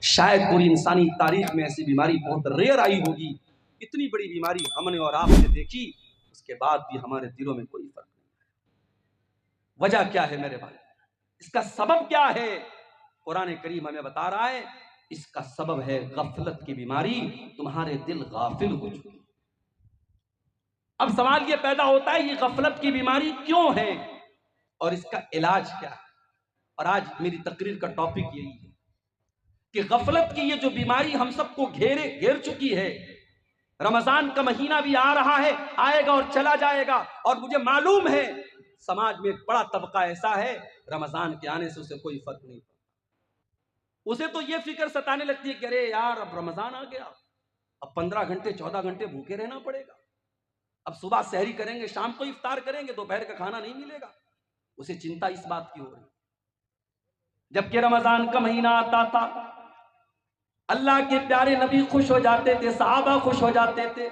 شاید پوری انسانی تاریخ میں ایسی بیماری بہت ریئر آئی ہوگی. اتنی بڑی بیماری ہم نے اور آپ نے دیکھی، اس کے بعد بھی ہمارے دلوں میں کوئی فرق نہیں. وجہ کیا ہے میرے بھائی؟ اس کا سبب کیا ہے؟ قرآن کریم ہمیں بتا رہا ہے اس کا سبب ہے غفلت کی بیماری. تمہارے دل غافل ہو چکے. اب سوال یہ پیدا ہوتا ہے یہ غفلت کی بیماری کیوں ہے اور اس کا علاج کیا ہے؟ اور آج میری تقریر کا ٹاپک یہی ہے کہ غفلت کی یہ جو بیماری ہم سب کو گھیر چکی ہے. رمضان کا مہینہ بھی آ رہا ہے، آئے گا اور چلا جائے گا، اور مجھے معلوم ہے سماج میں ایک بڑا طبقہ ایسا ہے رمضان کے آنے سے اسے کوئی فرق نہیں پڑتا. اسے تو یہ فکر ستانے لگتی ہے کہ ارے یار اب رمضان آ گیا، اب 15 گھنٹے 14 گھنٹے بھوکے رہنا پڑے گا. اب صبح سحری کریں گے، شام کو افطار کریں گے، دوپہر کا کھانا نہیں ملے گا. اسے چنتا اس بات کی ہو رہی. جبکہ رمضان کا مہینہ آتا تھا، اللہ کے پیارے نبی خوش ہو جاتے تھے، صحابہ خوش ہو جاتے تھے.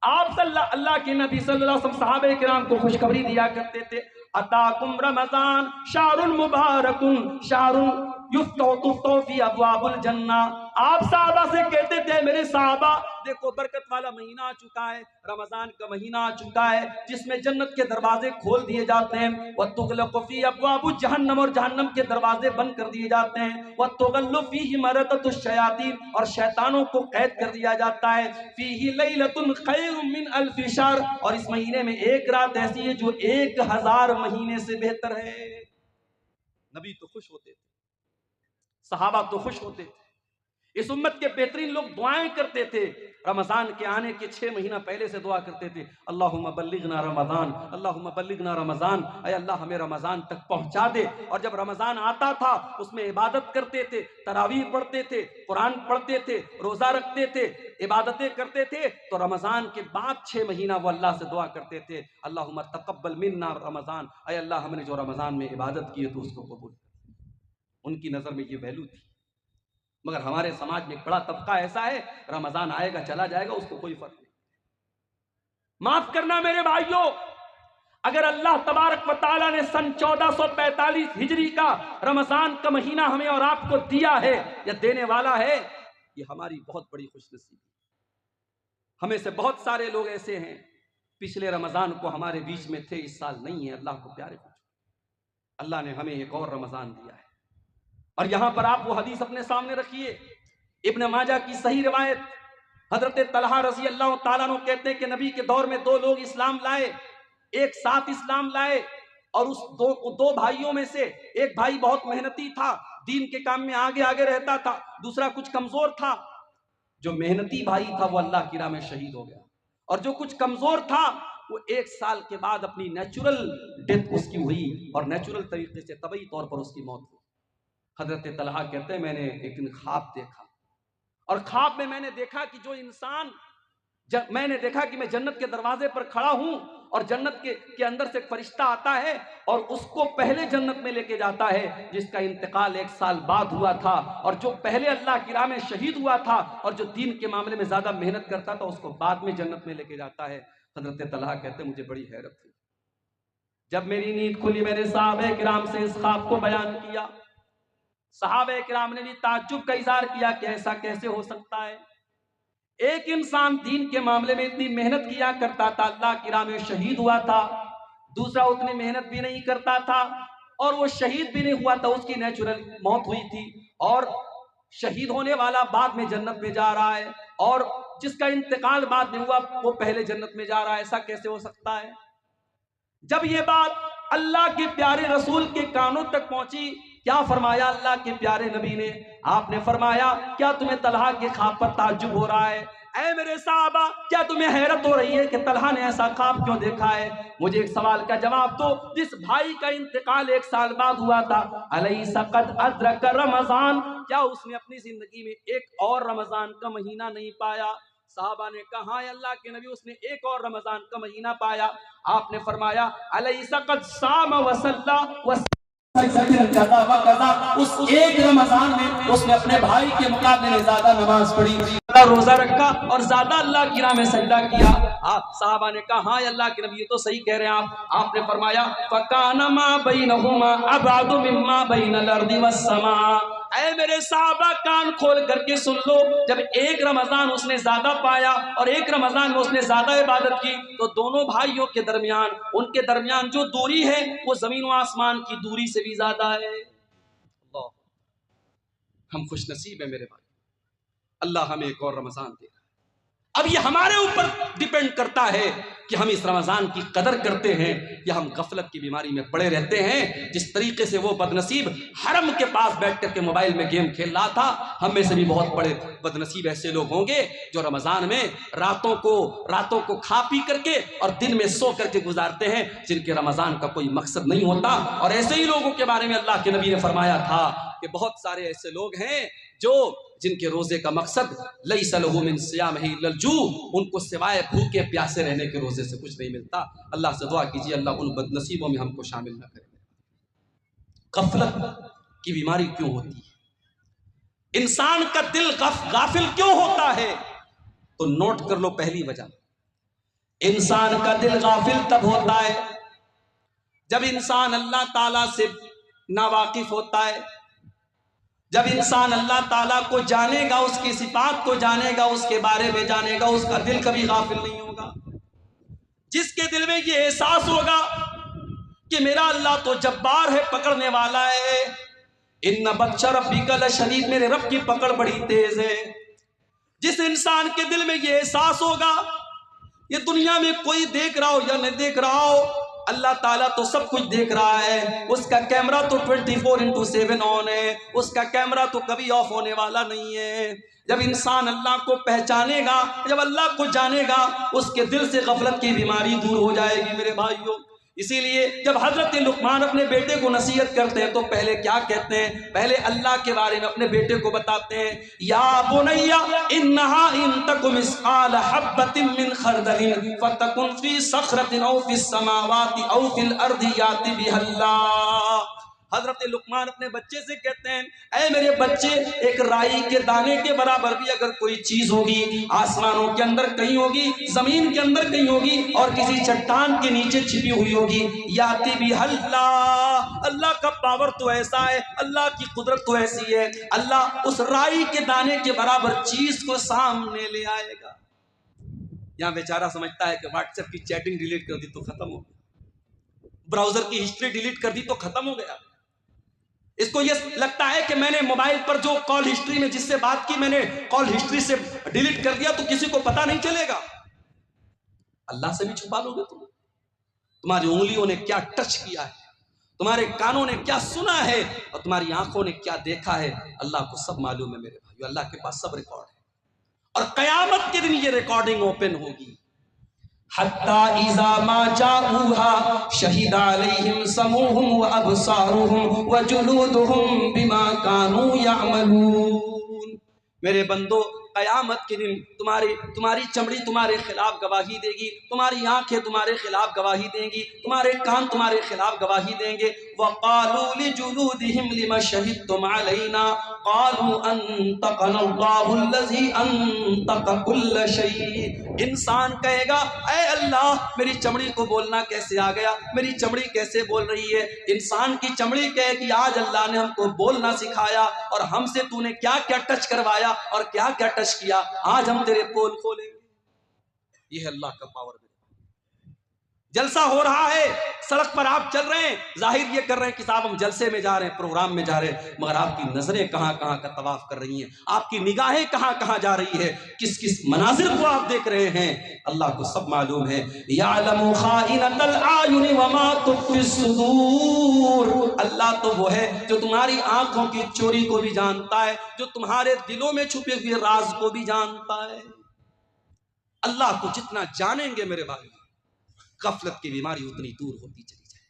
آپ اللہ کے نبی صلی اللہ علیہ وسلم صحابہ کرام کو خوشخبری دیا کرتے تھے، اتاکم رمضان شہر مبارک شہر یفتح فی ابواب الجنہ. آپ صحابہ سے کہتے تھے میرے صحابہ دیکھو برکت والا مہینہ آ چکا ہے، رمضان کا مہینہ آ چکا ہے جس میں جنت کے دروازے کھول دیے جاتے ہیں، وتغلق فی ابواب جہنم، اور جہنم کے دروازے بند کر دیے جاتے ہیں، وتغل فیہ مردۃ الشیاطین، اور شیطانوں کو قید کر دیا جاتا ہے، فیہ لیلۃ خیر من الف شہر، اور اس مہینے میں ایک رات ایسی ہے جو 1000 مہینے سے بہتر ہے. نبی تو خوش ہوتے تھے، صحابہ تو خوش ہوتے تھے. اس امت کے بہترین لوگ دعائیں کرتے تھے، رمضان کے آنے کے 6 مہینہ پہلے سے دعا کرتے تھے، اللہم بلغنا رمضان، اللہم بلغنا رمضان، اے اللہ ہمیں رمضان تک پہنچا دے. اور جب رمضان آتا تھا اس میں عبادت کرتے تھے، تراویح پڑھتے تھے، قرآن پڑھتے تھے، روزہ رکھتے تھے، عبادتیں کرتے تھے. تو رمضان کے بعد 6 مہینہ وہ اللہ سے دعا کرتے تھے، اللہم تقبل منا رمضان، اے اللہ ہم نے جو رمضان میں عبادت کی ہے تو اس کو قبول. ان کی نظر میں یہ ویلیو تھی. مگر ہمارے سماج میں ایک بڑا طبقہ ایسا ہے رمضان آئے گا چلا جائے گا، اس کو کوئی فرق نہیں. معاف کرنا میرے بھائیوں، اگر اللہ تبارک و تعالیٰ نے سن 1445 ہجری کا رمضان کا مہینہ ہمیں اور آپ کو دیا ہے یا دینے والا ہے، یہ ہماری بہت بڑی خوش نصیبی. ہمیں سے بہت سارے لوگ ایسے ہیں پچھلے رمضان کو ہمارے بیچ میں تھے، اس سال نہیں ہے. اللہ کو پیارے ہو، اللہ نے ہمیں ایک اور رمضان دیا ہے. اور یہاں پر آپ وہ حدیث اپنے سامنے رکھیے، ابن ماجہ کی صحیح روایت، حضرت طلحہ رضی اللہ تعالیٰ عنہ کہتے ہیں کہ نبی کے دور میں 2 لوگ اسلام لائے، ایک ساتھ اسلام لائے، اور اس دو بھائیوں میں سے ایک بھائی بہت محنتی تھا، دین کے کام میں آگے آگے رہتا تھا، دوسرا کچھ کمزور تھا. جو محنتی بھائی تھا وہ اللہ کی راہ میں شہید ہو گیا، اور جو کچھ کمزور تھا وہ 1 سال کے بعد اپنی نیچرل ڈیتھ اس کی ہوئی، اور نیچرل طریقے سے طبعی طور پر اس کی موت ہوئی. حضرت طلحہ کہتے ہیں میں نے ایک دن خواب دیکھا، اور خواب میں نے دیکھا کہ جو انسان میں نے دیکھا کہ میں جنت کے دروازے پر کھڑا ہوں، اور جنت کے اندر سے ایک فرشتہ آتا ہے اور اس کو پہلے جنت میں لے کے جاتا ہے جس کا انتقال 1 سال بعد ہوا تھا، اور جو پہلے اللہ کی راہ میں شہید ہوا تھا اور جو دین کے معاملے میں زیادہ محنت کرتا تھا اس کو بعد میں جنت میں لے کے جاتا ہے. حضرت طلحہ کہتے ہیں مجھے بڑی حیرت ہوئی. جب میری نیند کھلی میں نے صحابہ کرام سے اس خواب کو بیان کیا. صحابہ کرام نے بھی تعجب کا اظہار کیا کہ ایسا کیسے ہو سکتا ہے؟ ایک انسان دین کے معاملے میں اتنی محنت کیا کرتا تھا، اللہ کی راہ میں شہید ہوا تھا، دوسرا اتنی محنت بھی نہیں کرتا تھا اور وہ شہید بھی نہیں ہوا تھا، اس کی نیچرل موت ہوئی تھی، اور شہید ہونے والا بعد میں جنت میں جا رہا ہے، اور جس کا انتقال بعد میں ہوا وہ پہلے جنت میں جا رہا ہے. ایسا کیسے ہو سکتا ہے؟ جب یہ بات اللہ کے پیارے رسول کے کانوں تک پہنچی، کیا فرمایا اللہ کے پیارے نبی نے؟ آپ نے فرمایا کیا تمہیں طلحہ کے خواب پر تعجب ہو رہا ہے؟ اے میرے صحابہ کیا تمہیں حیرت ہو رہی ہے کہ طلحہ نے ایسا خواب کیوں دیکھا ہے؟ مجھے ایک سوال کا جواب دو، جس بھائی کا انتقال 1 سال بعد ہوا تھا، الیس قد ادرک رمضان، کیا اس نے اپنی زندگی میں ایک اور رمضان کا مہینہ نہیں پایا؟ صحابہ نے کہا ہاں اللہ کے نبی اس نے ایک اور رمضان کا مہینہ پایا. آپ نے فرمایا الیس قد صام وصلی اس ایک رمضان میں اس نے اپنے بھائی کے مقابلے میں زیادہ نماز پڑھی. زیادہ روزہ رکھا اور زیادہ اللہ کی راہ میں سجدہ کیا. صحابہ نے کہا ہاں اللہ کے نبی یہ تو صحیح کہہ رہے ہیں آپ نے فرمایا فَكَانَ مَا بَيْنَهُمَا أَبْعَدُ مِمَّا بَيْنَ الْأَرْضِ وَالسَّمَاءِ. اے میرے صحابہ کان کھول کر کے سن لو، جب ایک رمضان اس نے زیادہ پایا اور ایک رمضان میں اس نے زیادہ عبادت کی تو دونوں بھائیوں کے درمیان، ان کے درمیان جو دوری ہے وہ زمین و آسمان کی دوری سے بھی زیادہ ہے. اللہ، ہم خوش نصیب ہیں میرے بھائی، اللہ ہمیں ایک اور رمضان دے رہا ہے. اب یہ ہمارے اوپر ڈیپینڈ کرتا ہے کہ ہم اس رمضان کی قدر کرتے ہیں یا ہم غفلت کی بیماری میں پڑے رہتے ہیں. جس طریقے سے وہ بدنصیب حرم کے پاس بیٹھ کر کے موبائل میں گیم کھیل رہا تھا، ہم میں سے بھی بہت بڑے بدنصیب ایسے لوگ ہوں گے جو رمضان میں راتوں کو کھا پی کر کے اور دن میں سو کر کے گزارتے ہیں، جن کے رمضان کا کوئی مقصد نہیں ہوتا. اور ایسے ہی لوگوں کے بارے میں اللہ کے نبی نے فرمایا تھا کہ بہت سارے ایسے لوگ ہیں جن کے روزے کا مقصد لیس لہ من صیامہ الا الجوع، ان کو سوائے بھوکے پیاسے رہنے کے روزے سے کچھ نہیں ملتا. اللہ سے دعا کیجیے اللہ ان بد نصیبوں میں ہم کو شامل نہ کرے. غفلت کی بیماری کیوں ہوتی ہے؟ انسان کا دل غافل کیوں ہوتا ہے؟ تو نوٹ کر لو پہلی وجہ، انسان کا دل غافل تب ہوتا ہے جب انسان اللہ تعالیٰ سے ناواقف ہوتا ہے، جب انسان اللہ تعالیٰ کو جانے گا، اس کی صفات کو جانے گا، اس کے بارے میں جانے گا، اس کا دل کبھی غافل نہیں ہوگا. جس کے دل میں یہ احساس ہوگا کہ میرا اللہ تو جبار ہے، پکڑنے والا ہے، ان بطش ربک لشدید، میرے رب کی پکڑ بڑی تیز ہے. جس انسان کے دل میں یہ احساس ہوگا یہ دنیا میں کوئی دیکھ رہا ہو یا نہیں دیکھ رہا ہو، اللہ تعالیٰ تو سب کچھ دیکھ رہا ہے، اس کا کیمرہ تو 24/7 آن ہے، اس کا کیمرہ تو کبھی آف ہونے والا نہیں ہے. جب انسان اللہ کو پہچانے گا، جب اللہ کو جانے گا، اس کے دل سے غفلت کی بیماری دور ہو جائے گی میرے بھائیوں. اسی لیے جب حضرت لقمان اپنے بیٹے کو نصیحت کرتے ہیں تو پہلے کیا کہتے ہیں؟ پہلے اللہ کے بارے میں اپنے بیٹے کو بتاتے ہیں، یا بنیا انہا ان تک مثقال حبۃ من خردل فتکن فی صخرۃ او فی السماوات او فی الارض یأتی بها اللہ. حضرت لقمان اپنے بچے سے کہتے ہیں اے میرے بچے، ایک رائی کے دانے کے برابر بھی اگر کوئی چیز ہوگی، آسمانوں کے اندر کہیں ہوگی، زمین کے اندر کہیں ہوگی، اور کسی چٹان کے نیچے چھپی ہوئی ہوگی، یاتی بها اللہ، اللہ کا پاور تو ایسا ہے، اللہ کی قدرت تو ایسی ہے، اللہ اس رائی کے دانے کے برابر چیز کو سامنے لے آئے گا. یہاں بیچارہ سمجھتا ہے کہ واٹس ایپ کی چیٹنگ ڈیلیٹ کر دی تو ختم ہو گیا، براؤزر کی ہسٹری ڈیلیٹ کر دی تو ختم ہو گیا. اس کو یہ لگتا ہے کہ میں نے موبائل پر جو کال ہسٹری میں جس سے بات کی میں نے کال ہسٹری سے ڈیلیٹ کر دیا تو کسی کو پتا نہیں چلے گا. اللہ سے بھی چھپا لو گے تمہاری انگلیوں نے کیا ٹچ کیا ہے، تمہارے کانوں نے کیا سنا ہے، اور تمہاری آنکھوں نے کیا دیکھا ہے، اللہ کو سب معلوم ہے میرے بھائیو. اللہ کے پاس سب ریکارڈ ہے، اور قیامت کے دن یہ ریکارڈنگ اوپن ہوگی. حتی اذا ما جاؤوها شہد علیہم سمعهم وابصارهم وجلودهم بما كانوا يعملون. میرے بندو، قیامت کے دن تمہاری چمڑی تمہارے خلاف گواہی دے گی، تمہاری آنکھیں تمہارے خلاف گواہی دیں گی، تمہارے کان تمہارے خلاف گواہی دیں گے. وَقَالُوا لِجُلُودِهِمْ لِمَ شَهِدْتُمْ عَلَيْنَا قَالُوا أَنطَقَنَا اللَّهُ الَّذِي أَنطَقَ كُلَّ شَيْءٍ. انسان کہے گا اے اللہ میری چمڑی کو بولنا کیسے آ گیا، میری چمڑی کیسے بول رہی ہے. انسان کی چمڑی کہے کہ آج اللہ نے ہم کو بولنا سکھایا اور ہم سے تو نے کیا کیا ٹچ کروایا اور کیا کیا ٹچ کیا، آج ہم تیرے پول کھولیں گے. یہ ہے اللہ کا پاور. جلسہ ہو رہا ہے، سڑک پر آپ چل رہے ہیں، ظاہر یہ کر رہے ہیں کہ صاحب ہم جلسے میں جا رہے ہیں، پروگرام میں جا رہے ہیں، مگر آپ کی نظریں کہاں کہاں کا طواف کر رہی ہیں، آپ کی نگاہیں کہاں کہاں جا رہی ہے، کس کس مناظر کو آپ دیکھ رہے ہیں، اللہ کو سب معلوم ہے. یعلم خائنۃ الاعین وما تخفی الصدور. اللہ تو وہ ہے جو تمہاری آنکھوں کی چوری کو بھی جانتا ہے، جو تمہارے دلوں میں چھپے ہوئے راز کو بھی جانتا ہے. اللہ کو جتنا جانیں گے میرے بھائی، غفلت کی بیماری اتنی دور ہوتی چلی جائے.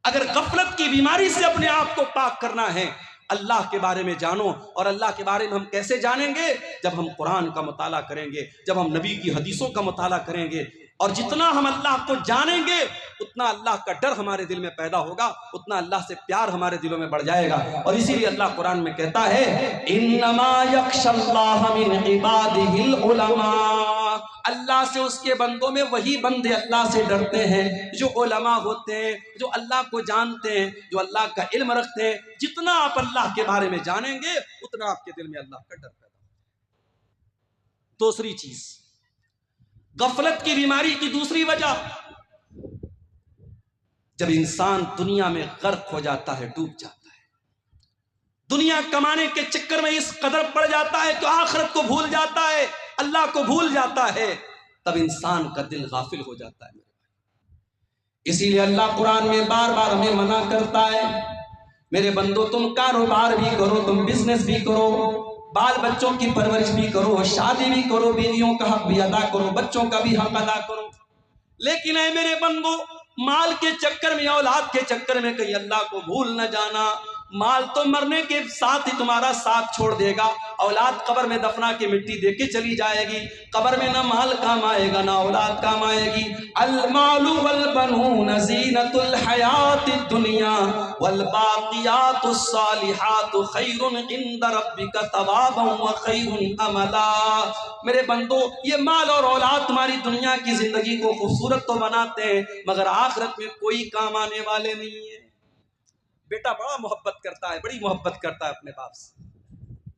اگر غفلت کی بیماری سے اپنے آپ کو پاک کرنا ہے، اللہ کے بارے میں جانو. اور اللہ کے بارے میں ہم کیسے جانیں گے؟ جب ہم قرآن کا مطالعہ کریں گے، جب ہم نبی کی حدیثوں کا مطالعہ کریں گے. اور جتنا ہم اللہ کو جانیں گے اتنا اللہ کا ڈر ہمارے دل میں پیدا ہوگا، اتنا اللہ سے پیار ہمارے دلوں میں بڑھ جائے گا۔ اور اسی لیے اللہ قرآن میں کہتا ہے انما یخشی اللہ من عبادہ العلماء، اللہ سے اس کے بندوں میں وہی بندے اللہ سے ڈرتے ہیں جو علماء ہوتے ہیں، جو اللہ کو جانتے ہیں، جو اللہ کا علم رکھتے ہیں۔ جتنا آپ اللہ کے بارے میں جانیں گے اتنا آپ کے دل میں اللہ کا ڈر پیدا ہوگا۔ دوسری چیز، غفلت کی بیماری کی دوسری وجہ، جب انسان دنیا میں غرق ہو جاتا ہے، ڈوب جاتا ہے، دنیا کمانے کے چکر میں اس قدر پڑ جاتا ہے کہ آخرت کو بھول جاتا ہے، اللہ کو بھول جاتا ہے، تب انسان کا دل غافل ہو جاتا ہے۔ اسی لیے اللہ قرآن میں بار بار ہمیں منع کرتا ہے، میرے بندو تم کاروبار بھی کرو، تم بزنس بھی کرو، بال بچوں کی پرورش بھی کرو، شادی بھی کرو، بیویوں کا حق بھی ادا کرو، بچوں کا بھی حق ادا کرو، لیکن اے میرے بندو مال کے چکر میں، اولاد کے چکر میں کہیں اللہ کو بھول نہ جانا۔ مال تو مرنے کے ساتھ ہی تمہارا ساتھ چھوڑ دے گا، اولاد قبر میں دفنا کے مٹی دے کے چلی جائے گی، قبر میں نہ مال کام آئے گا نہ اولاد کام آئے گی۔ المال والبنون زینۃ الحیات الدنیا والباقیات الصالحات خیر عند ربک ثوابا وخیر املا۔ میرے بندو یہ مال اور اولاد تمہاری دنیا کی زندگی کو خوبصورت تو بناتے ہیں مگر آخرت میں کوئی کام آنے والے نہیں ہیں۔ بیٹا بڑا محبت کرتا ہے، بڑی محبت کرتا ہے اپنے باپ سے،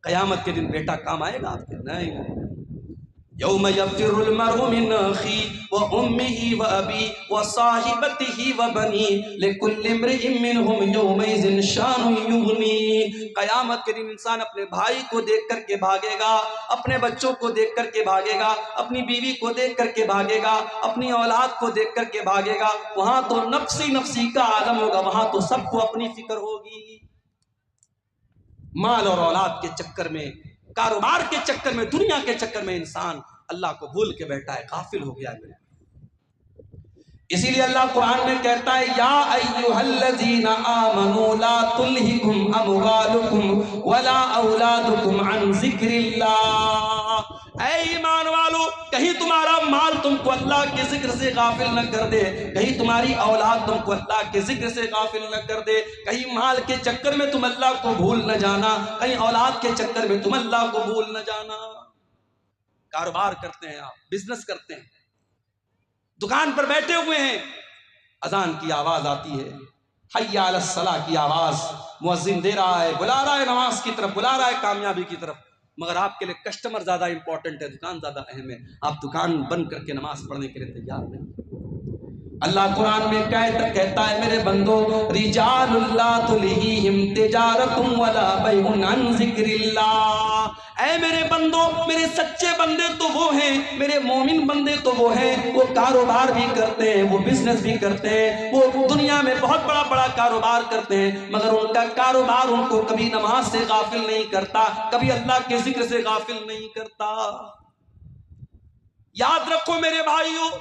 قیامت کے دن بیٹا کام آئے گا آپ کے؟ نہیں۔ یوم یفر المرء من اخیہ وامہ وابیہ وصاحبتہ وبنیہ لکل امرئ منہم یومئذ شان یغنیہ۔ قیامت کے دن انسان اپنے بھائی کو دیکھ کر کے بھاگے گا، اپنے بچوں کو دیکھ کر کے بھاگے گا، اپنی بیوی کو دیکھ کر کے بھاگے گا، اپنی اولاد کو دیکھ کر کے بھاگے گا۔ وہاں تو نفسی نفسی کا عالم ہوگا، وہاں تو سب کو اپنی فکر ہوگی۔ مال اور اولاد کے چکر میں، کاروبار کے چکر میں، دنیا کے چکر میں انسان اللہ کو بھول کے بیٹھا ہے، غافل ہو گیا ہے۔ اسی لیے اللہ قرآن میں کہتا ہے یا ایھا الذین آمنوا لا تلہکم اموالکم ولا اولادکم عن ذکر اللہ۔ اے ایمان والو، کہیں تمہارا مال تم کو اللہ کے ذکر سے غافل نہ کر دے، کہیں تمہاری اولاد تم کو اللہ کے ذکر سے غافل نہ کر دے، کہیں مال کے چکر میں تم اللہ کو بھول نہ جانا، کہیں اولاد کے چکر میں تم اللہ کو بھول نہ جانا۔ کاروبار کرتے ہیں آپ، بزنس کرتے ہیں، دکان پر بیٹھے ہوئے ہیں، اذان کی آواز آتی ہے، حی علی الصلاۃ کی آواز، مؤذن دے رہا ہے، بلا رہا ہے نماز کی طرف، بلا رہا ہے کامیابی کی طرف، مگر آپ کے لیے کسٹمر زیادہ امپورٹنٹ ہے، دکان زیادہ اہم ہے، آپ دکان بند کر کے نماز پڑھنے کے لیے تیار نہیں۔ اللہ قرآن میں کہتا ہے میرے بندو رجال لا تلہیہم تجارت ولا بیع عن ذکر اللہ۔ اے میرے بندو، میرے سچے بندے تو وہ ہیں، میرے مومن بندے تو وہ ہیں، وہ کاروبار بھی کرتے ہیں، وہ بزنس بھی کرتے ہیں، وہ دنیا میں بہت بڑا بڑا کاروبار کرتے ہیں، مگر ان کا کاروبار ان کو کبھی نماز سے غافل نہیں کرتا، کبھی اللہ کے ذکر سے غافل نہیں کرتا۔ یاد رکھو میرے بھائیو،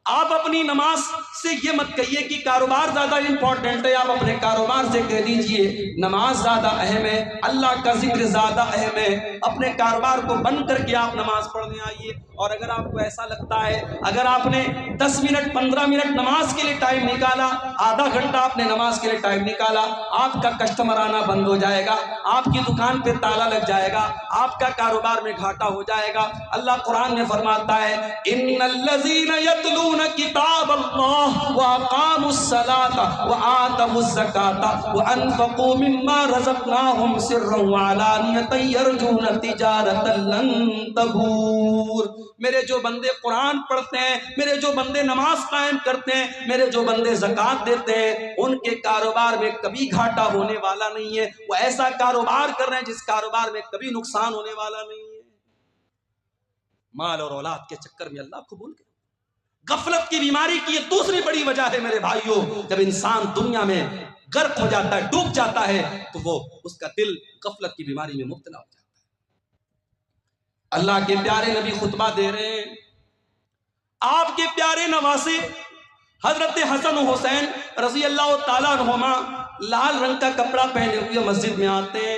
آپ اپنی نماز سے یہ مت کہیے کہ کاروبار زیادہ امپورٹنٹ ہے، آپ اپنے کاروبار سے کہہ دیجئے نماز زیادہ اہم ہے، اللہ کا ذکر زیادہ اہم ہے، اپنے کاروبار کو بند کر کے آپ نماز پڑھنے آئیے۔ اور اگر آپ کو ایسا لگتا ہے، اگر آپ نے 10 منٹ 15 منٹ نماز کے لیے ٹائم نکالا، آدھا گھنٹہ آپ نے نماز کے لیے ٹائم نکالا، آپ کا کسٹمر آنا بند ہو جائے گا، آپ کی دکان پہ تالا لگ جائے گا، آپ کا کاروبار میں گھاٹا ہو جائے گا۔ اللہ قرآن میں فرماتا ہے ان الذین یتلون کتاب اللہ واقاموا الصلاۃ وآتوا الزکاۃ وانفقوا مما رزقناہم سرا وعلانیۃ یرجون تجارۃ لن تبور۔ میرے جو بندے قرآن پڑھتے ہیں، میرے جو بندے نماز قائم کرتے ہیں، میرے جو بندے زکوٰۃ دیتے ہیں، ان کے کاروبار میں کبھی گھاٹا ہونے والا نہیں ہے، وہ ایسا کاروبار کر رہے ہیں جس کاروبار میں کبھی نقصان ہونے والا نہیں ہے۔ مال اور اولاد کے چکر میں اللہ کو بھول گئے۔ غفلت کی بیماری کی یہ دوسری بڑی وجہ ہے میرے بھائیوں، جب انسان دنیا میں غرق ہو جاتا ہے، ڈوب جاتا ہے، تو وہ اس کا دل غفلت کی بیماری میں مبتلا ہو جاتا ہے۔ اللہ کے پیارے نبی خطبہ دے رہے ہیں، آپ کے پیارے نواسے حضرت حسن و حسین رضی اللہ تعالیٰ عنہما لال رنگ کا کپڑا پہنے ہوئے مسجد میں آتے ہیں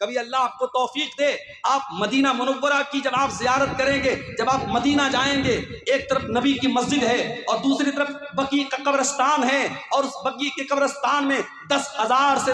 کبھی اللہ آپ کو توفیق دے، آپ مدینہ منورہ کی جب آپ زیارت کریں گے، جب آپ مدینہ جائیں گے، ایک طرف نبی کی مسجد ہے اور دوسری طرف بقیع کا قبرستان ہے، اور اس بقیع کے قبرستان میں 10,000 سے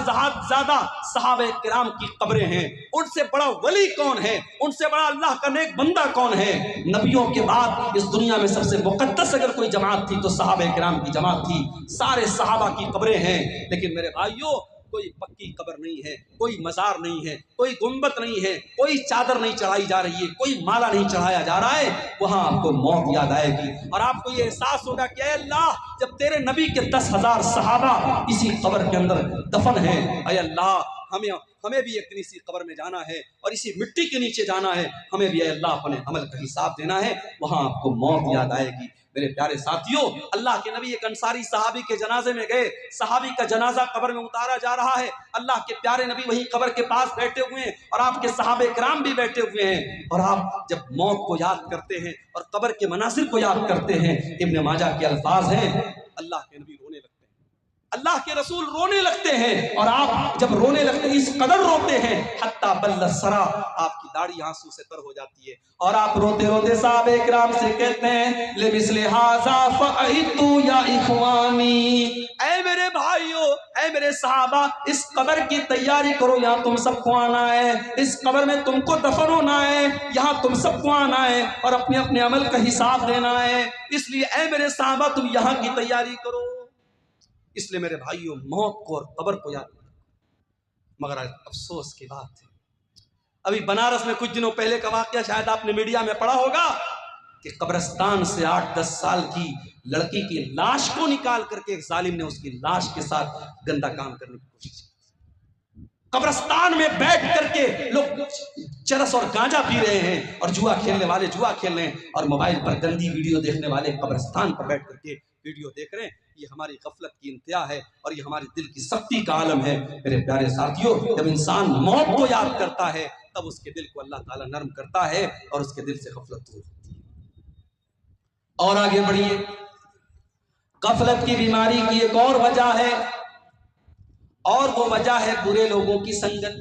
زیادہ صحابہ کرام کی قبریں ہیں۔ ان سے بڑا ولی کون ہے؟ ان سے بڑا اللہ کا نیک بندہ کون ہے؟ نبیوں کے بعد اس دنیا میں سب سے مقدس اگر کوئی جماعت تھی تو صحابہ کرام کی جماعت تھی۔ سارے صحابہ کی قبریں ہیں، لیکن میرے بھائیوں کوئی پکی قبر نہیں ہے، کوئی مزار نہیں ہے، کوئی گنبد نہیں ہے، کوئی چادر نہیں چڑھائی جا رہی ہے، کوئی مالا نہیں چڑھایا جا رہا ہے۔ وہاں آپ کو موت یاد آئے گی اور آپ کو یہ احساس ہوگا کہ اے اللہ، جب تیرے نبی کے 10,000 صحابہ اسی قبر کے اندر دفن ہیں، اے اللہ ہمیں بھی ایک دن اسی قبر میں جانا ہے اور اسی مٹی کے نیچے جانا ہے، ہمیں بھی اے اللہ اپنے عمل کا حساب دینا ہے۔ وہاں آپ کو موت یاد آئے گی۔ میرے پیارے ساتھیوں، اللہ کے نبی ایک انصاری صحابی کے جنازے میں گئے، صحابی کا جنازہ قبر میں اتارا جا رہا ہے، اللہ کے پیارے نبی وہیں قبر کے پاس بیٹھے ہوئے ہیں اور آپ کے صحابہ کرام بھی بیٹھے ہوئے ہیں، اور آپ جب موت کو یاد کرتے ہیں اور قبر کے مناظر کو یاد کرتے ہیں، ابن ماجہ کے الفاظ ہیں، اللہ کے نبی رونے لگتے ہیں، اللہ کے رسول رونے لگتے ہیں، اور آپ جب رونے لگتے ہیں اس قدر روتے ہیں حتی بل سرا، آپ کی داڑھی آنسو سے تر ہو جاتی ہے، اور آپ روتے روتے صحابہ کرام سے کہتے ہیں لمثل ھذا فأعدوا یا اخوانی، اے میرے بھائیوں، اے میرے صحابہ، اس قبر کی تیاری کرو، یہاں تم سب کو آنا ہے، اس قبر میں تم کو دفن ہونا ہے، یہاں تم سب کو آنا ہے اور اپنے اپنے عمل کا حساب دینا ہے، اس لیے اے میرے صحابہ تم یہاں کی تیاری کرو۔ اس لیے میرے بھائیوں، موت کو اور قبر کو یاد کرو، مگر افسوس کی بات ہے، ابھی بنارس میں کچھ دنوں پہلے کا واقعہ شاید آپ نے میڈیا میں پڑھا ہوگا کہ قبرستان سے 8-10 سال کی لڑکی کی لاش کو نکال کر کے ایک ظالم نے اس کی لاش کے ساتھ گندا کام کرنے کی کوشش کی۔ قبرستان میں بیٹھ کر کے لوگ چرس اور گانجا پی رہے ہیں، اور جوا کھیلنے والے جوا کھیل رہے ہیں، اور موبائل پر گندی ویڈیو دیکھنے والے قبرستان پر بیٹھ کر کے ویڈیو دیکھ رہے ہیں۔ یہ ہماری غفلت کی انتہا ہے اور یہ ہمارے دل کی سختی کا عالم ہے۔ میرے پیارے ساتھیوں، جب انسان موت کو یاد کرتا ہے تب اس کے دل کو اللہ تعالیٰ نرم کرتا ہے اور اس کے دل سے غفلت دور ہوتی ہے۔ اور آگے بڑھیے، غفلت کی بیماری کی ایک اور وجہ ہے، اور وہ وجہ ہے برے لوگوں کی سنگت۔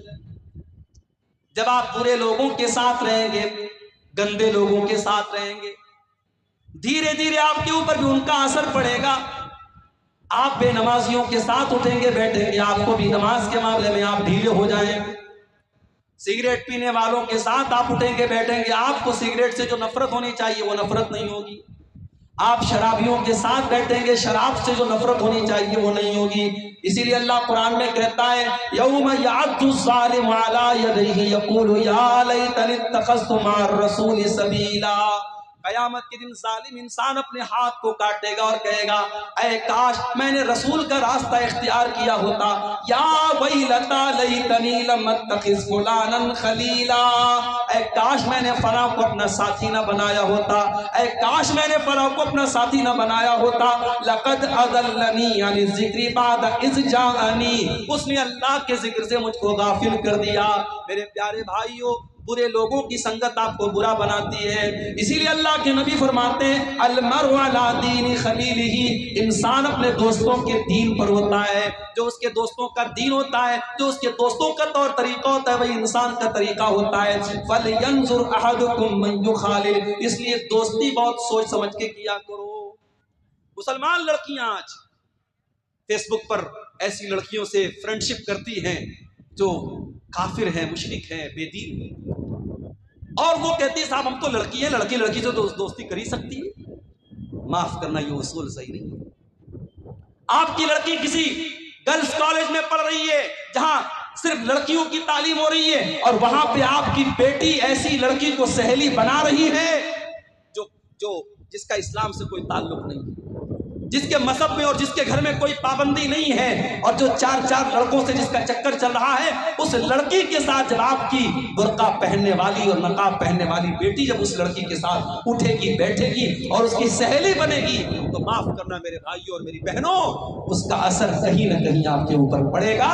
جب آپ برے لوگوں کے ساتھ رہیں گے، گندے لوگوں کے ساتھ رہیں گے، دھیرے دھیرے آپ کے اوپر بھی ان کا اثر پڑے گا۔ آپ بے نمازیوں کے ساتھ اٹھیں گے بیٹھیں گے، آپ کو بھی نماز کے معاملے میں آپ ڈھیلے ہو جائیں گے۔ سگریٹ پینے والوں کے ساتھ آپ اٹھیں گے بیٹھیں گے، آپ کو سگریٹ سے جو نفرت ہونی چاہیے وہ نفرت نہیں ہوگی۔ آپ شرابیوں کے ساتھ بیٹھیں گے، شراب سے جو نفرت ہونی چاہیے وہ نہیں ہوگی۔ اسی لیے اللہ قرآن میں کہتا ہے یوم یعض الظالم علی یدیہ یقول یا لیتنی اتخذت مع الرسول سبیلا، قیامت کے دن ظالم انسان اپنے ہاتھ کو کاٹے گا اور کہے گا اے کاش میں نے رسول کا راستہ اختیار کیا ہوتا، یا ویلتا لیتنی لم اتخذ فلانا خلیلا، اے کاش میں نے فلاں کو اپنا ساتھی نہ بنایا ہوتا، اے کاش میں نے فلاں کو اپنا ساتھی نہ بنایا ہوتا، لقد اضلنی عن الذکر بعد اذ جاءنی، اس نے اللہ کے ذکر سے مجھ کو غافل کر دیا۔ میرے پیارے بھائیوں، برے لوگوں کی سنگت آپ کو برا بناتی ہے، اسی لیے اللہ کے نبی فرماتے ہیں المرء علی دین خلیلہ، انسان اپنے دوستوں کے دین پر ہوتا ہے، جو اس کے دوستوں کا دین ہوتا ہے، جو اس کے دوستوں کا طور طریقہ ہوتا ہے وہی انسان کا طریقہ ہوتا ہے۔ فَلْيَنْظُرْ أَحَدُكُمْ مَنْ يُخَالِلُ، اس لیے دوستی بہت سوچ سمجھ کے کیا کرو۔ مسلمان لڑکیاں آج فیس بک پر ایسی لڑکیوں سے فرینڈشپ کرتی ہیں جو کافر ہیں، مشرک ہیں، بے دین ہیں، اور وہ کہتی ہے صاحب ہم تو لڑکی ہیں، لڑکی لڑکی سے دوستی کر ہی سکتی ہے۔ معاف کرنا، یہ اصول صحیح نہیں ہے۔ آپ کی لڑکی کسی گرلز کالج میں پڑھ رہی ہے جہاں صرف لڑکیوں کی تعلیم ہو رہی ہے، اور وہاں پہ آپ کی بیٹی ایسی لڑکی کو سہیلی بنا رہی ہے جس کا اسلام سے کوئی تعلق نہیں ہے، جس کے مذہب میں اور جس کے گھر میں کوئی پابندی نہیں ہے، اور جو 4 لڑکوں سے جس کا چکر چل رہا ہے، اس لڑکی کے ساتھ جب آپ کی برقع پہننے والی اور نقاب پہننے والی بیٹی جب اس لڑکی کے ساتھ اٹھے گی بیٹھے گی اور اس کی سہیلی بنے گی، تو معاف کرنا میرے بھائیوں اور میری بہنوں، اس کا اثر کہیں نہ کہیں آپ کے اوپر پڑے گا۔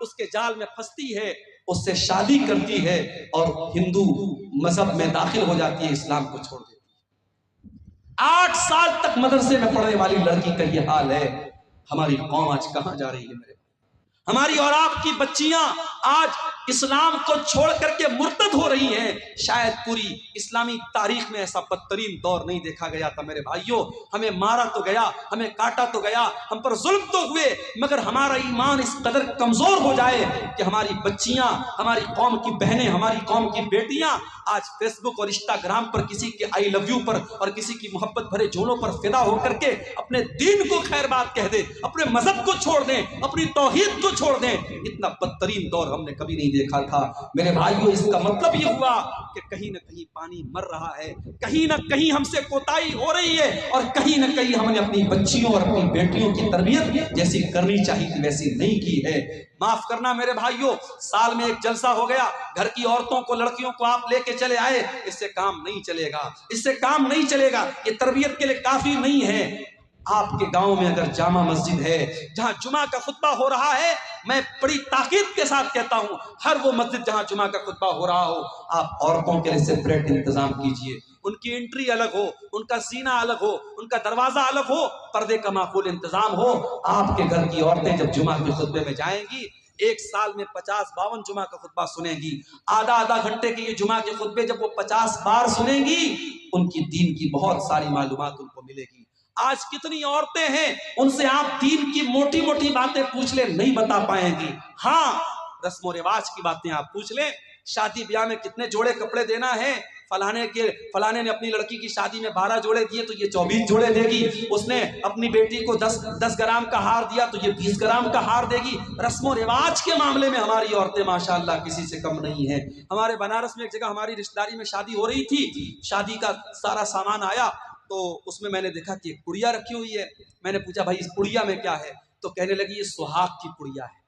اس کے جال میں پھنستی ہے، اس سے شادی کرتی ہے اور ہندو مذہب میں داخل ہو جاتی ہے، اسلام کو چھوڑ دیتی ہے۔ 8 سال تک مدرسے میں پڑھنے والی لڑکی کا یہ حال ہے۔ ہماری قوم آج کہاں جا رہی ہے میرے؟ ہماری اور آپ کی بچیاں آج اسلام کو چھوڑ کر کے مرتد ہو رہی ہیں۔ شاید پوری اسلامی تاریخ میں ایسا بدترین دور نہیں دیکھا گیا تھا میرے بھائیوں۔ ہمیں مارا تو گیا، ہمیں کاٹا تو گیا، ہم پر ظلم تو ہوئے، مگر ہمارا ایمان اس قدر کمزور ہو جائے کہ ہماری بچیاں، ہماری قوم کی بہنیں، ہماری قوم کی بیٹیاں آج فیس بک اور انسٹاگرام پر کسی کے آئی لو یو پر اور کسی کی محبت بھرے جھولوں پر فدا ہو کر کے اپنے دین کو خیر بات کہہ دیں، اپنے مذہب کو چھوڑ دیں، اپنی توحید کو چھوڑ دیں۔ اتنا بدترین دور ہم نے کبھی نہیں دیکھا تھا میرے بھائیوں۔ اس کا مطلب یہ ہوا کہ کہیں نہ کہیں پانی مر رہا ہے، کہیں نہ کہیں ہم سے کوتاہی ہو رہی ہے، اور کہیں نہ کہیں ہم نے اپنی بچیوں اور اپنی بیٹیوں کی تربیت جیسی کرنی چاہیے تھی ویسی نہیں کی ہے۔ معاف کرنا میرے بھائیوں، سال میں ایک جلسہ ہو گیا، گھر کی عورتوں کو، لڑکیوں کو آپ لے کے چلے آئے، اس سے کام نہیں چلے گا، اس سے کام نہیں چلے گا، یہ تربیت کے لیے کافی نہیں ہے۔ آپ کے گاؤں میں اگر جامع مسجد ہے جہاں جمعہ کا خطبہ ہو رہا ہے، میں بڑی تاکید کے ساتھ کہتا ہوں، ہر وہ مسجد جہاں جمعہ کا خطبہ ہو رہا ہو، آپ عورتوں کے لیے سیپریٹ انتظام کیجئے، ان کی انٹری الگ ہو، ان کا سینہ الگ ہو، ان کا دروازہ الگ ہو، پردے کا معقول انتظام ہو۔ آپ کے گھر کی عورتیں جب جمعہ کے خطبے میں جائیں گی، ایک سال میں 50-52 جمعہ کا خطبہ سنیں گی، آدھا گھنٹے کے یہ جمعہ کے خطبے جب وہ 50 بار سنیں گی، ان کی دین کی بہت ساری معلومات ان کو ملے گی۔ آج کتنی عورتیں ہیں، ان سے آپ دین کی موٹی موٹی باتیں پوچھ لیں، نہیں بتا پائیں گی۔ ہاں، رسم و رواج کی باتیں آپ پوچھ لیں، شادی بیاہ میں کتنے جوڑے کپڑے دینا ہے، فلانے نے اپنی لڑکی کی شادی میں 12 جوڑے دیے تو یہ 24 جوڑے دے گی، اس نے اپنی بیٹی کو 10 گرام کا ہار دیا تو یہ 20 گرام کا ہار دے گی۔ رسم و رواج کے معاملے میں ہماری عورتیں ماشاءاللہ کسی سے کم نہیں ہیں۔ ہمارے بنارس میں ایک جگہ ہماری رشتہ داری میں شادی ہو رہی تھی، شادی کا سارا سامان آیا تو اس میں نے دیکھا کہ ایک پڑیا رکھی ہوئی ہے۔ میں نے پوچھا بھائی اس پڑیا میں کیا ہے؟ تو کہنے لگی یہ سہاگ کی پڑیا ہے،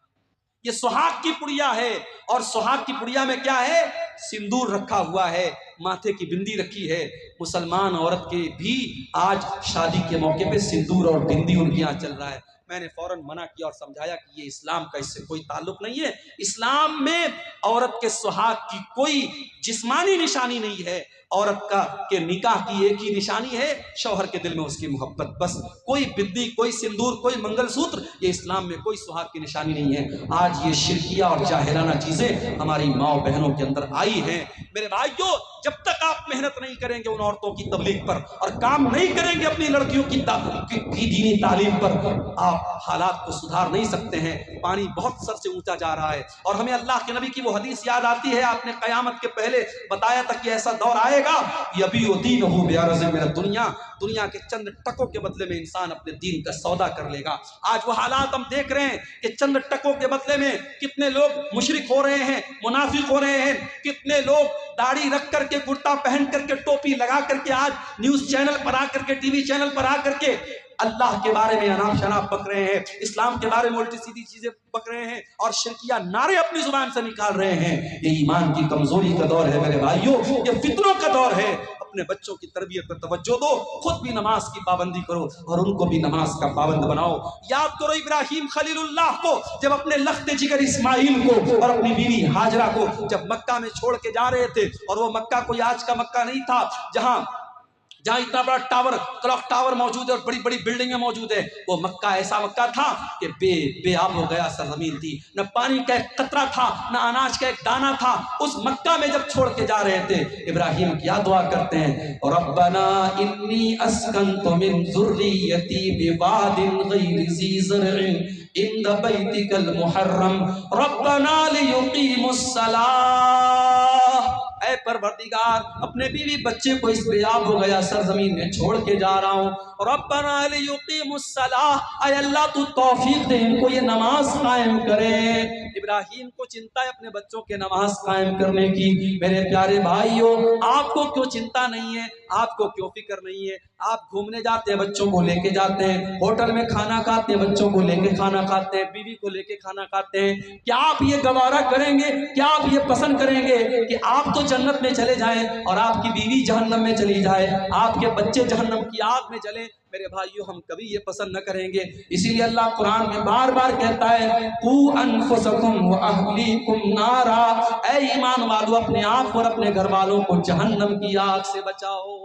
یہ سہاگ کی پڑیا ہے۔ اور سہاگ کی پڑیا میں کیا ہے؟ سندور رکھا ہوا ہے، ماتھے کی بندی رکھی ہے۔ مسلمان عورت کے بھی آج شادی کے موقع پہ سندور اور بندی ان کے یہاں چل رہا ہے۔ میں نے فوراً منع کیا اور سمجھایا کہ یہ اسلام کا اس سے کوئی تعلق نہیں ہے۔ اسلام میں عورت کے سہاگ کی کوئی جسمانی نشانی نہیں ہے، عورت کے نکاح کی ایک ہی نشانی ہے شوہر کے دل میں اس کی محبت، بس۔ کوئی بندی، کوئی سندور، کوئی منگل سوتر، یہ اسلام میں کوئی سہاگ کی نشانی نہیں ہے۔ آج یہ شرکیہ اور جاہلانہ چیزیں ہماری ماؤں بہنوں کے اندر آئی ہیں۔ میرے بھائیوں، جب تک آپ محنت نہیں کریں گے ان عورتوں کی تبلیغ پر اور کام نہیں کریں گے اپنی لڑکیوں کی دینی تعلیم پر، آپ حالات کو سدھار نہیں سکتے ہیں۔ پانی بہت سر سے اونچا جا رہا ہے، اور ہمیں اللہ کے نبی کی وہ حدیث یاد آتی ہے، آپ نے قیامت کے پہلے بتایا تھا کہ ایسا دور آئے گا، یبیع دینہ بعرض من الدنیا، دنیا کے چند ٹکوں کے بدلے میں انسان اپنے دین کا سودا کر لے گا۔ آج وہ حالات ہم دیکھ رہے ہیں کہ چند ٹکوں کے بدلے میں کتنے لوگ مشرک ہو رہے ہیں، منافق ہو رہے ہیں، کتنے لوگ داڑھی رکھ کر کے، کرتا پہن کر کے، ٹوپی لگا کر کے آج نیوز چینل پر آ کر کے، ٹی وی چینل پر آ کر کے اللہ کے بارے میں اناپ شناپ بک رہے ہیں، اسلام کے بارے میں الٹی سیدھی چیزیں بک رہے ہیں، اور شرکیہ نعرے اپنی زبان سے نکال رہے ہیں۔ یہ ایمان کی کمزوری کا دور ہے میرے بھائیوں، یہ فتنوں کا دور ہے۔ اپنے بچوں کی تربیت پر توجہ دو، خود بھی نماز کی پابندی کرو اور ان کو بھی نماز کا پابند بناؤ۔ یاد کرو ابراہیم خلیل اللہ کو، جب اپنے لخت جگر اسماعیل کو اور اپنی بیوی ہاجرہ کو جب مکہ میں چھوڑ کے جا رہے تھے، اور وہ مکہ کوئی آج کا مکہ نہیں تھا جہاں اتنا بڑا ٹاور، کلاک ٹاور موجود ہے اور بڑی بڑی بلڈنگیں موجود ہیں، وہ مکہ ایسا مکہ تھا کہ بے آب ہو گیا سرزمین تھی، نہ پانی کا ایک قطرہ تھا، نہ اناج کا ایک دانہ تھا۔ اس مکہ میں جب چھوڑ کے جا رہے تھے، ابراہیم کیا دعا کرتے ہیں؟ ربنا انی اسکنت من ذریتی بواد غیر ذی زرع عند بیتک المحرم ربنا لیقیموا الصلاۃ۔ اے پروردگار، اپنے بیوی بچے کو اس بے آب ہو گیا سرزمین میں چھوڑ کے جا رہا ہوں، ربنا لیقیموا الصلاۃ، اے اللہ تو توفیق دے ان کو یہ نماز قائم کرے۔ ابراہیم کو چنتا ہے اپنے بچوں کے نماز قائم کرنے کی۔ میرے پیارے بھائیوں، آپ کو کیوں چنتا نہیں ہے؟ آپ کو کیوں فکر نہیں ہے؟ آپ گھومنے جاتے ہیں، بچوں کو لے کے جاتے ہیں، ہوٹل میں کھانا کھاتے ہیں، بچوں کو لے کے کھانا کھاتے ہیں، بیوی کو لے کے کھانا کھاتے ہیں۔ کیا آپ یہ گوارا کریں گے؟ کیا آپ یہ پسند کریں گے کہ آپ تو جنت میں چلے جائیں اور آپ کی بیوی جہنم میں چلی جائے، آپ کے بچے جہنم کی آگ میں جلیں؟ میرے بھائیو ہم کبھی یہ پسند نہ کریں گے. اسی لیے اللہ قرآن میں بار بار کہتا ہے قُوا أَنفُسَكُمْ وَأَهْلِيكُمْ نَارًا، اے ایمان والو اپنے آپ اور اپنے گھر والوں کو جہنم کی آگ سے بچاؤ.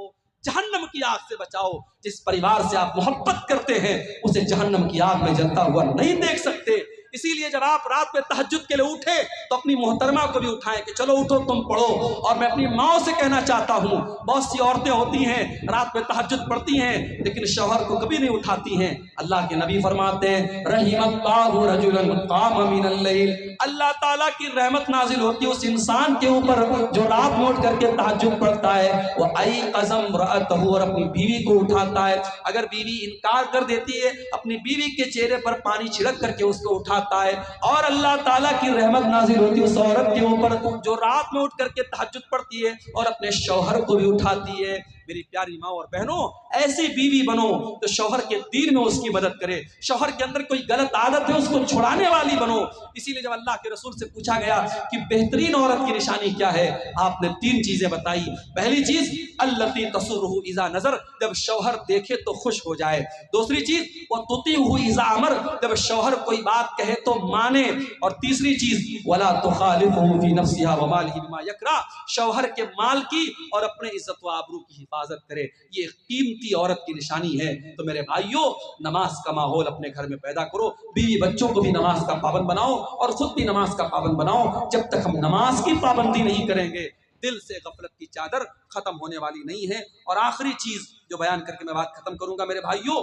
جہنم کی آگ سے بچاؤ. جس پریوار سے آپ محبت کرتے ہیں اسے جہنم کی آگ میں جلتا ہوا نہیں دیکھ سکتے. اسی لیے جب آپ رات میں تہجد کے لیے اٹھے تو اپنی محترمہ کو بھی اٹھائیں کہ چلو اٹھو تم پڑھو. اور میں اپنی ماں سے کہنا چاہتا ہوں، بہت سی عورتیں ہوتی ہیں رات میں تہجد پڑھتی ہیں لیکن شوہر کو کبھی نہیں اٹھاتی ہیں. اللہ کے نبی فرماتے ہیں رحم اللہ رجلا قام من اللیل، اللہ تعالیٰ کی رحمت نازل ہوتی ہے اس انسان کے اوپر جو رات میں اٹھ کر کے تہجد پڑھتا ہے. وہ ایقظ امرأتہ، اور اپنی بیوی کو اٹھاتا ہے. اگر بیوی انکار کر دیتی ہے اپنی بیوی کے چہرے پر پانی چھڑک کر کے اس کو اٹھاتا ہے. اور اللہ تعالیٰ کی رحمت نازل ہوتی ہے اس عورت کے اوپر جو رات میں اٹھ کر کے تہجد پڑھتی ہے اور اپنے شوہر کو بھی اٹھاتی ہے. میری پیاری ماں اور بہنوں، ایسی بیوی بنو تو شوہر کے دین میں اس کی مدد کرے. شوہر کے اندر کوئی غلط عادت ہے اس کو چھڑانے والی بنو. اسی لیے جب اللہ کے رسول سے پوچھا گیا کہ بہترین عورت کی نشانی کیا ہے، آپ نے 3 چیزیں بتائی. پہلی چیز التی تسرہ اذا نظر، جب شوہر دیکھے تو خوش ہو جائے. دوسری چیز وتطیعہ اذا امر، جب شوہر کوئی بات کہے تو مانے. اور تیسری چیز ولا تخالفہ فی نفسہا ومالہ بما یکرہ، شوہر کے مال کی اور اپنے عزت و آبرو کی حفاظت کرے. یہ قیمتی عورت کی نشانی ہے. تو میرے بھائیوں، نماز کا ماحول اپنے گھر میں پیدا کرو، بیوی بچوں کو بھی نماز کا پابند بناؤ اور خود بھی نماز کا پابند بناؤ. جب تک ہم نماز کی پابندی نہیں کریں گے دل سے غفلت کی چادر ختم ہونے والی نہیں ہے. اور آخری چیز جو بیان کر کے میں بات ختم کروں گا میرے بھائیوں،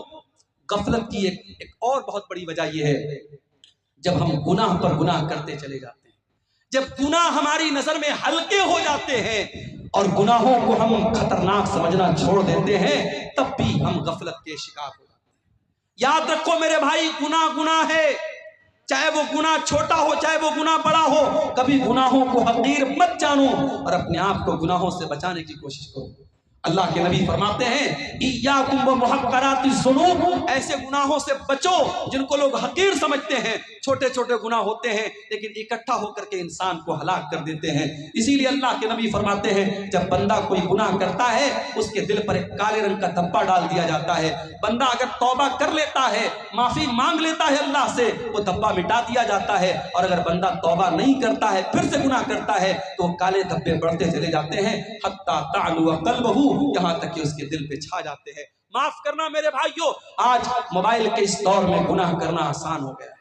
غفلت کی ایک اور بہت بڑی وجہ یہ ہے جب ہم گناہ پر گناہ کرتے چلے جاتے ہیں، جب گناہ ہماری نظر میں ہلکے ہو جاتے ہیں اور گناہوں کو ہم خطرناک سمجھنا چھوڑ دیتے ہیں، تب بھی ہم غفلت کے شکار ہو جاتے ہیں. یاد رکھو میرے بھائی، گناہ ہے، چاہے وہ گناہ چھوٹا ہو چاہے وہ گناہ بڑا ہو. کبھی گناہوں کو حقیر مت جانو اور اپنے آپ کو گناہوں سے بچانے کی کوشش کرو. اللہ کے نبی فرماتے ہیں ایاکم ومحقرات الذنوب، ایسے گناہوں سے بچو جن کو لوگ حقیر سمجھتے ہیں. چھوٹے چھوٹے گناہ ہوتے ہیں لیکن اکٹھا ہو کر کے انسان کو ہلاک کر دیتے ہیں. اسی لیے اللہ کے نبی فرماتے ہیں جب بندہ کوئی گناہ کرتا ہے اس کے دل پر ایک کالے رنگ کا دھبا ڈال دیا جاتا ہے. بندہ اگر توبہ کر لیتا ہے، معافی مانگ لیتا ہے اللہ سے، وہ دھبا مٹا دیا جاتا ہے. اور اگر بندہ توبہ نہیں کرتا ہے، پھر سے گناہ کرتا ہے، تو وہ کالے دھبے بڑھتے چلے جاتے ہیں حتی تعلو قلبہ، یہاں تک کہ اس کے دل پہ چھا جاتے ہیں. معاف کرنا میرے بھائیوں، آج موبائل کے اس دور میں گناہ کرنا آسان ہو گیا ہے.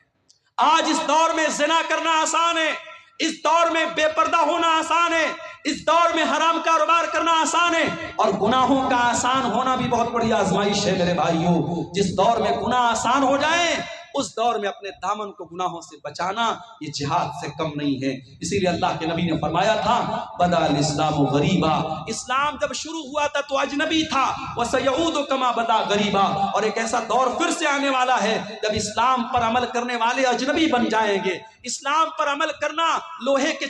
آج اس دور میں زنا کرنا آسان ہے، اس دور میں بے پردہ ہونا آسان ہے، اس دور میں حرام کاروبار کرنا آسان ہے. اور گناہوں کا آسان ہونا بھی بہت بڑی آزمائش ہے میرے بھائیوں. جس دور میں گناہ آسان ہو جائیں اس دور میں اپنے دامن کو گناہوں سے بچانا یہ جہاد سے کم نہیں ہے. اسی لیے اللہ کے نبی نے فرمایا تھا بدا الاسلام غریبا، اسلام جب شروع ہوا تھا تو اجنبی تھا، وسیعود کما بدا غریبا، اور ایک ایسا دور پھر سے آنے والا ہے جب اسلام پر عمل کرنے والے اجنبی بن جائیں گے. اسلام پر عمل کرنا لوہے کے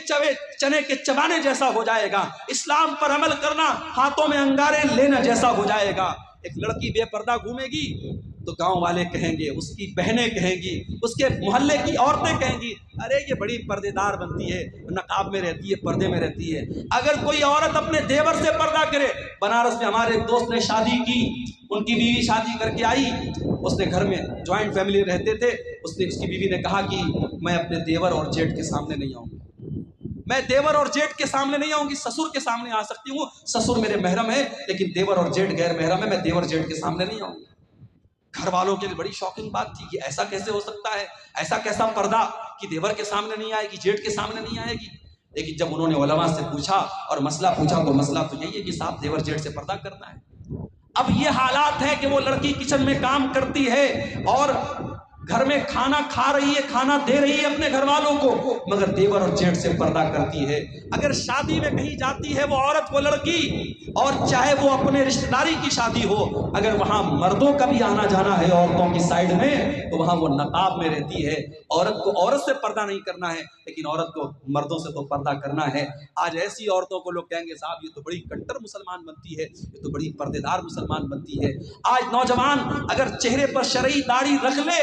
چنے کے چبانے جیسا ہو جائے گا. اسلام پر عمل کرنا ہاتھوں میں انگارے لینا جیسا ہو جائے گا. ایک لڑکی بے پردہ گھومے گی تو گاؤں والے کہیں گے، اس کی بہنیں کہیں گی، اس کے محلے کی عورتیں کہیں گی ارے یہ بڑی پردے دار بنتی ہے، نقاب میں رہتی ہے، پردے میں رہتی ہے. اگر کوئی عورت اپنے دیور سے پردہ کرے، بنارس میں ہمارے ایک دوست نے شادی کی، ان کی بیوی شادی کر کے آئی، اس نے گھر میں جوائنٹ فیملی رہتے تھے، اس کی بیوی نے کہا کہ میں اپنے دیور اور جیٹ کے سامنے نہیں آؤں گی، میں دیور اور جیٹ کے سامنے نہیں آؤں گی. سسر کے سامنے آ سکتی ہوں، سسر میرے محرم ہے، لیکن دیور اور جیٹ غیر محرم ہے، میں دیور جیٹ کے سامنے نہیں آؤں گی. گھر والوں کے لیے بڑی شاکنگ بات تھی کہ ایسا کیسے ہو سکتا ہے، ایسا کیسا پردہ کہ دیور کے سامنے نہیں آئے گی، جیٹ کے سامنے نہیں آئے گی. لیکن جب انہوں نے علماء سے پوچھا اور مسئلہ پوچھا تو مسئلہ تو یہی ہے کہ صاحب دیور جیٹ سے پردہ کرنا ہے. اب یہ حالات ہے کہ وہ لڑکی کچن میں کام کرتی ہے اور گھر میں کھانا کھا رہی ہے، کھانا دے رہی ہے اپنے گھر والوں کو، مگر دیور اور جیٹ سے پردہ کرتی ہے. اگر شادی میں کہیں جاتی ہے وہ عورت، وہ لڑکی، اور چاہے وہ اپنے رشتہ داری کی شادی ہو، اگر وہاں مردوں کا بھی آنا جانا ہے عورتوں کی سائڈ میں تو وہاں وہ نقاب میں رہتی ہے. عورت کو عورت سے پردہ نہیں کرنا ہے لیکن عورت کو مردوں سے تو پردہ کرنا ہے. آج ایسی عورتوں کو لوگ کہیں گے صاحب یہ تو بڑی کٹر مسلمان بنتی ہے، یہ تو بڑی پردے دار مسلمان بنتی ہے. آج نوجوان اگر چہرے پر شرعی داڑھی رکھ لے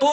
2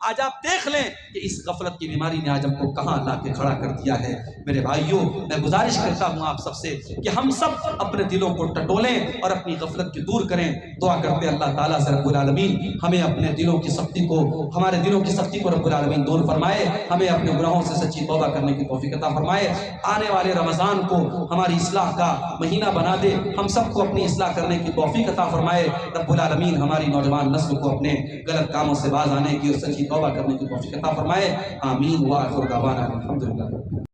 آج آپ دیکھ لیں کہ اس غفلت کی بیماری نے آج ہم کو کہاں لا کے کھڑا کر دیا ہے۔ میرے بھائیوں، میں گزارش کرتا ہوں آپ سب سے کہ ہم سب اپنے دلوں کو ٹٹولیں اور اپنی غفلت کی دور کریں۔ دعا کرتے ہیں اللہ تعالیٰ سے رب العالمین ہمیں اپنے دلوں کی سختی کو، ہمارے دلوں کی سختی کو رب العالمین دور فرمائے، ہمیں اپنے گناہوں سے سچی توبہ کرنے کی توفیق عطا فرمائے، آنے والے رمضان کو ہماری اصلاح کا مہینہ بنا دے، ہم سب کو اپنی اصلاح کرنے کی توفیق عطا فرمائے۔ رب العالمین ہماری نوجوان نسل کو اپنے غلط کاموں سے باز آنے کی اور سچی توبہ کرنے کی توفیق عطا فرمائے۔ آمین وآخر دعوانا الحمدللہ۔